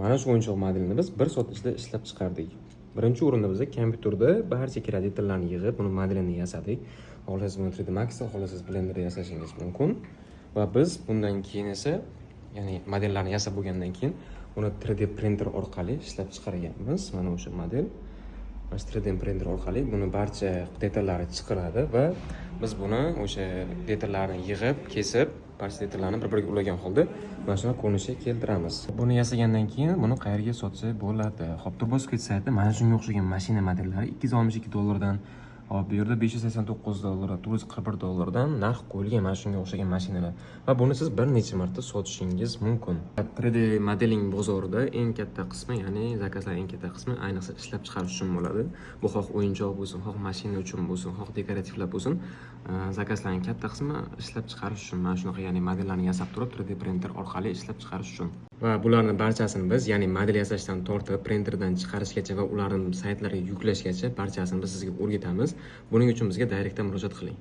Mana shu o'yinchoq modelini biz 1 soat ichida ishlab chiqardik. Birinchi o'rinda biz kompyuterda barcha kerakli detallarni yig'ib, buni modelini yasadik. Xohlasangiz buni 3D Max, xohlasangiz Blenderda yasashingiz mumkin. Va biz bundan keyin esa, ya'ni modellarni yasab bo'lgandan keyin uni 3D printer orqali ishlab chiqarganmiz. Mana o'sha model. 3D printer orqali buni barcha detallari chiqaradi va biz buni o'sha detallarni yig'ib, kesib, barcha detallarni bir-biriga ulagan holda mana shunday ko'rinishga keltiramiz. Buni yasagandan keyin buni qayerga sotsa bo'ladi? Hop, Turbosquid saytida mana shunga o'xshagan mashina modellari $262 hop, bu yerda $589, $941 narx qo'yilgan mana shunga o'xshagan mashinalar. Va buni siz bir necha marta sotishingiz mumkin. 3D modeling bozorida eng katta qismi, ya'ni zakazlar eng katta qismi ayniqsa ishlab chiqarish uchun bo'ladi. Bu xoh o'yinchoq bo'lsin, xoh mashina uchun bo'lsin, xoh dekorativlar bo'lsin, zakazlarning katta qismi ishlab chiqarish uchun, mana shunaqa, ya'ni modellarni yasab turib 3D printer orqali ishlab chiqarish uchun. Va bularning barchasini biz, ya'ni model yasashdan tortib, printerdan chiqarishgacha va ularni saytlarga yuklashgacha barchasini biz sizga o'rgatamiz. Buning uchun bizga direktdan murojaat qiling.